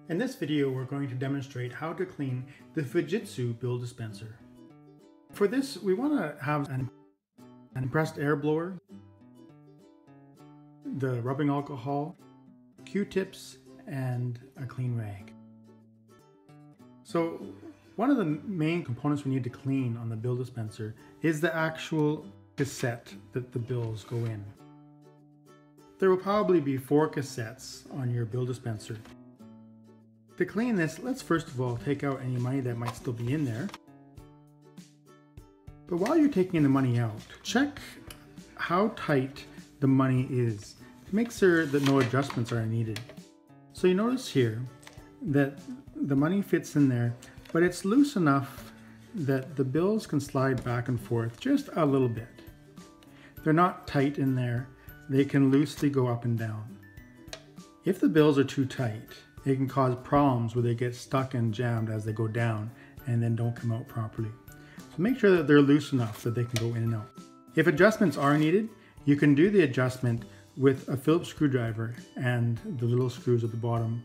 In this video, we're going to demonstrate how to clean the Fujitsu bill dispenser. For this, we want to have an compressed air blower, the rubbing alcohol, Q-tips, and a clean rag. So one of the main components we need to clean on the bill dispenser is the actual cassette that the bills go in. There will probably be 4 cassettes on your bill dispenser. To clean this, let's first of all take out any money that might still be in there. But while you're taking the money out, check how tight the money is to make sure that no adjustments are needed. So you notice here that the money fits in there, but it's loose enough that the bills can slide back and forth just a little bit. They're not tight in there. They can loosely go up and down. If the bills are too tight, it can cause problems where they get stuck and jammed as they go down and then don't come out properly. So make sure that they're loose enough that they can go in and out. If adjustments are needed, you can do the adjustment with a Phillips screwdriver and the little screws at the bottom.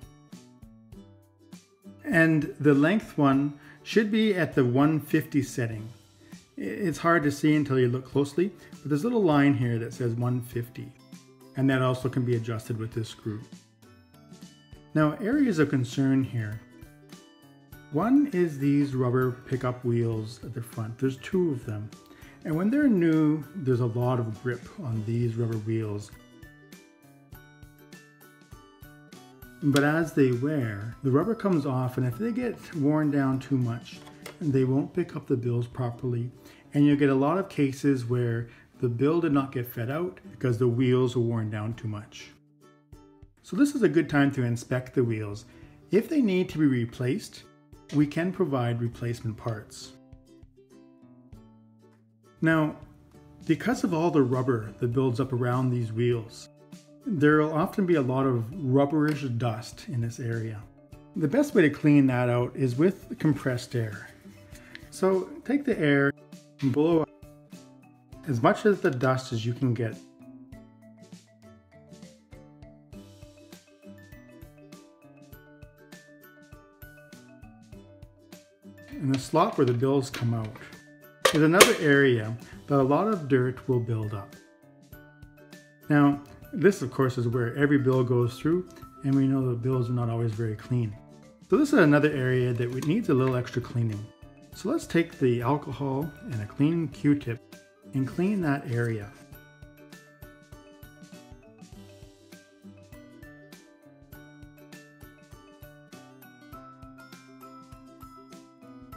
And the length one should be at the 150 setting. It's hard to see until you look closely, but there's a little line here that says 150, and that also can be adjusted with this screw. Now, areas of concern here. One is these rubber pickup wheels at the front. There's 2 of them. And when they're new, there's a lot of grip on these rubber wheels. But as they wear, the rubber comes off, and if they get worn down too much, they won't pick up the bills properly. And you'll get a lot of cases where the bill did not get fed out because the wheels were worn down too much. So this is a good time to inspect the wheels. If they need to be replaced, we can provide replacement parts. Now, because of all the rubber that builds up around these wheels, there will often be a lot of rubberish dust in this area. The best way to clean that out is with compressed air. So take the air and blow as much of the dust as you can get. In the slot where the bills come out is another area that a lot of dirt will build up. Now, this of course is where every bill goes through, and we know that bills are not always very clean. So this is another area that needs a little extra cleaning. So let's take the alcohol and a clean Q-tip and clean that area.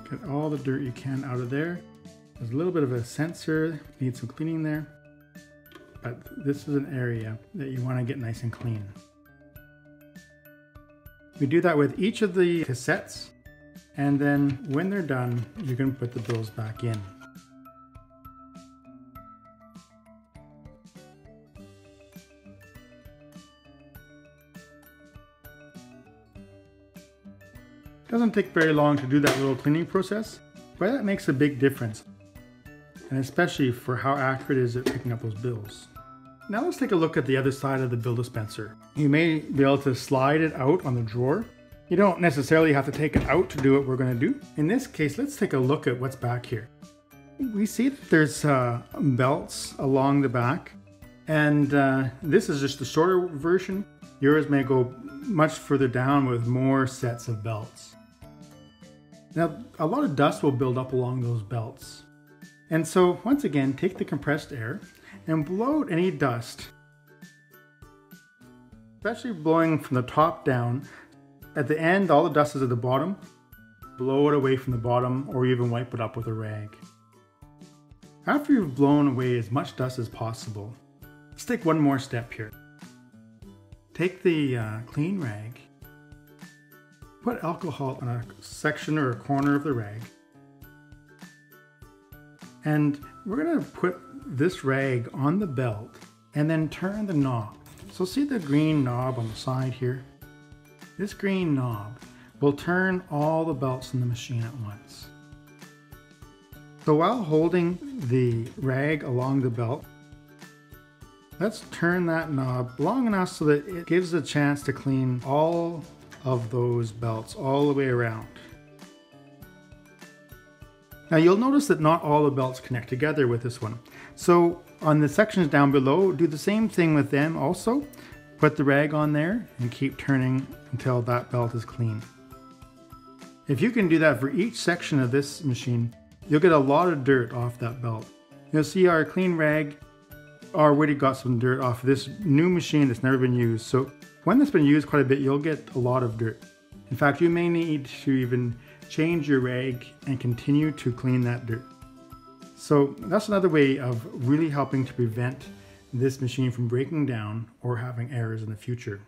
Get all the dirt you can out of there. There's a little bit of a sensor, needs some cleaning there, but this is an area that you want to get nice and clean. We do that with each of the cassettes, and then when they're done, you can put the bills back in. Doesn't take very long to do that little cleaning process, but that makes a big difference, and especially for how accurate it is at picking up those bills. Now let's take a look at the other side of the bill dispenser. You may be able to slide it out on the drawer. You don't necessarily have to take it out to do what we're going to do. In this case, let's take a look at what's back here. We see that there's belts along the back, and this is just the shorter version. Yours may go much further down with more sets of belts. Now, a lot of dust will build up along those belts. And so, once again, take the compressed air and blow out any dust, especially blowing from the top down. At the end, all the dust is at the bottom. Blow it away from the bottom, or even wipe it up with a rag. After you've blown away as much dust as possible, let's take one more step here. Take the clean rag, put alcohol on a section or a corner of the rag, and we're going to put this rag on the belt and then turn the knob. So see the green knob on the side here? This green knob will turn all the belts in the machine at once. So while holding the rag along the belt, let's turn that knob long enough so that it gives a chance to clean all of those belts all the way around. Now you'll notice that not all the belts connect together with this one. So on the sections down below, do the same thing with them also. Put the rag on there and keep turning until that belt is clean. If you can do that for each section of this machine, you'll get a lot of dirt off that belt. You'll see our clean rag already got some dirt off this new machine that's never been used. So when it's been used quite a bit, you'll get a lot of dirt. In fact, you may need to even change your rag and continue to clean that dirt. So that's another way of really helping to prevent this machine from breaking down or having errors in the future.